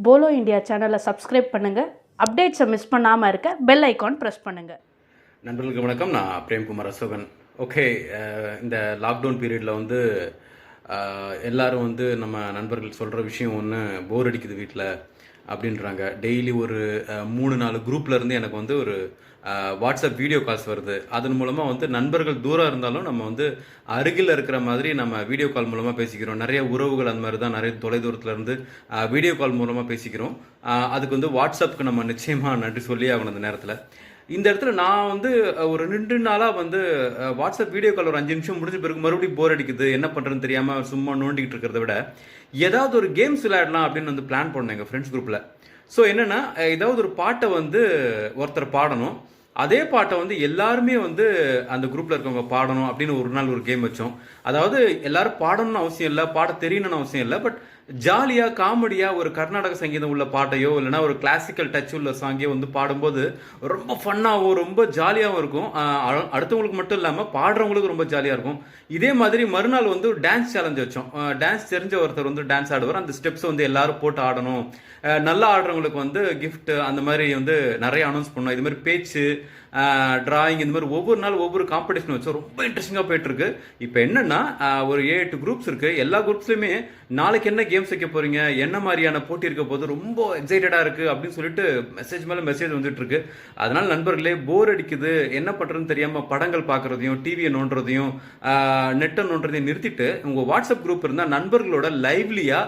Polo India சேனலை subscribe பண்ணுங்கள். அப்டேட்ஸை miss பண்ணாமல் இருக்க பெல் ஐக்கான் ப்ரெஸ் பண்ணுங்கள். நண்பர்களுக்கு வணக்கம். நான் பிரேம்குமார் அசோகன். ஓகே, இந்த லாக்டவுன் பீரியடில் வந்து எல்லோரும் வந்து நம்ம நண்பர்கள் சொல்கிற விஷயம் ஒன்று, போர் அடிக்குது வீட்டில் அப்படின்றாங்க. டெய்லி ஒரு 3-4 குரூப்லேருந்து எனக்கு வந்து ஒரு வாட்ஸ்அப் வீடியோ கால்ஸ் வருது. அதன் மூலமாக வந்து நண்பர்கள் தூரம் இருந்தாலும் நம்ம வந்து அருகில் இருக்கிற மாதிரி நம்ம வீடியோ கால் மூலமாக பேசிக்கிறோம். நிறைய உறவுகள் அந்த மாதிரி தான் நிறைய தொலைதூரத்தில் இருந்து வீடியோ கால் மூலமாக பேசிக்கிறோம். அதுக்கு வந்து வாட்ஸ்அப்புக்கு நம்ம நிச்சயமாக நன்றி சொல்லி ஆகணும். அந்த நேரத்தில் இந்த இடத்துல நான் வந்து ஒரு 2 நாளாக வந்து வாட்ஸ்அப் வீடியோ கால் ஒரு 5 நிமிஷம் முடிஞ்ச பிறகு மறுபடியும் போர் அடிக்குது, என்ன பண்ணுறதுன்னு தெரியாமல் சும்மா நோண்டிக்கிட்டு இருக்கிறத விட ஏதாவது ஒரு கேம்ஸ் விளையாடலாம் அப்படின்னு வந்து பிளான் பண்ணேன் எங்கள் ஃப்ரெண்ட்ஸ் குரூப்பில். ஸோ என்னென்னா, ஏதாவது ஒரு பாட்டை வந்து ஒருத்தர் பாடணும், அதே பாட்டை வந்து எல்லாருமே வந்து அந்த குரூப்பில் இருக்கவங்க பாடணும் அப்படின்னு ஒரு நாள் ஒரு கேம் வச்சோம். அதாவது எல்லாரும் பாடணும்னு அவசியம் இல்லை, பாட தெரியணும்னு அவசியம் இல்லை, பட் ஜாலியாக காமெடியாக ஒரு கர்நாடக சங்கீதம் உள்ள பாட்டையோ இல்லைனா ஒரு கிளாசிக்கல் டச் உள்ள சாங்கையோ வந்து பாடும்போது ரொம்ப ஃபன்னாகவும் ரொம்ப ஜாலியாகவும் இருக்கும். அடுத்தவங்களுக்கு மட்டும் இல்லாமல் பாடுறவங்களுக்கு ரொம்ப ஜாலியாக இருக்கும். இதே மாதிரி மறுநாள் வந்து ஒரு டான்ஸ் சேலஞ்ச் வச்சோம். டான்ஸ் தெரிஞ்ச ஒருத்தர் வந்து டான்ஸ் ஆடுவார். அந்த ஸ்டெப்ஸ் வந்து எல்லாரும் போட்டு ஆடணும். நல்லா ஆடுறவங்களுக்கு வந்து கிஃப்ட் அந்த மாதிரி வந்து நிறைய அனௌன்ஸ் பண்ணோம். இது மாதிரி பேச்சு, டிராயிங், இந்த மாதிரி ஒவ்வொரு நாள் ஒவ்வொரு காம்படிஷன் வச்சோம். ரொம்ப இன்ட்ரெஸ்டிங்காக போயிட்டு இருக்கு. இப்போ என்னன்னா, ஒரு 7-8 குரூப்ஸ் இருக்கு. எல்லா குரூப்ஸ்லையுமே நாளைக்கு என்ன கேம்ஸ் வைக்க போறீங்க, என்ன மாதிரியான போட்டி இருக்க போது, ரொம்ப எக்ஸைட்டடா இருக்கு அப்படின்னு சொல்லிட்டு மெசேஜ் மேல மெசேஜ் வந்துட்டு இருக்கு. அதனால நண்பர்களே, போர் அடிக்குது, என்ன பண்றதுன்னு தெரியாம படங்கள் பார்க்கறதையும் டிவியை நோண்டுறதையும் நெட்டை நோண்டுறதையும் நிறுத்திட்டு உங்க வாட்ஸ்அப் குரூப் இருந்தால் நண்பர்களோட லைவ்லியா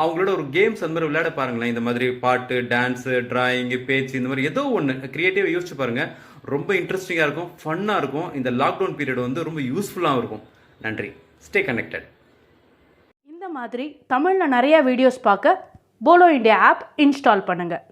அவங்களோட ஒரு கேம்ஸ் அந்த மாதிரி விளையாட பாருங்களேன். இந்த மாதிரி பாட்டு, டான்ஸு, டிராயிங்கு, பேச்சு, இந்த மாதிரி ஏதோ ஒன்று கிரியேட்டிவாக யோசிச்சு பாருங்க. ரொம்ப இன்ட்ரெஸ்டிங்காக இருக்கும், ஃபன்னாக இருக்கும். இந்த லாக்டவுன் பீரியட் வந்து ரொம்ப யூஸ்ஃபுல்லாகவும் இருக்கும். நன்றி. Stay connected. இந்த மாதிரி தமிழில் நிறைய வீடியோஸ் பார்க்க போலோ இந்தியா ஆப் இன்ஸ்டால் பண்ணுங்கள்.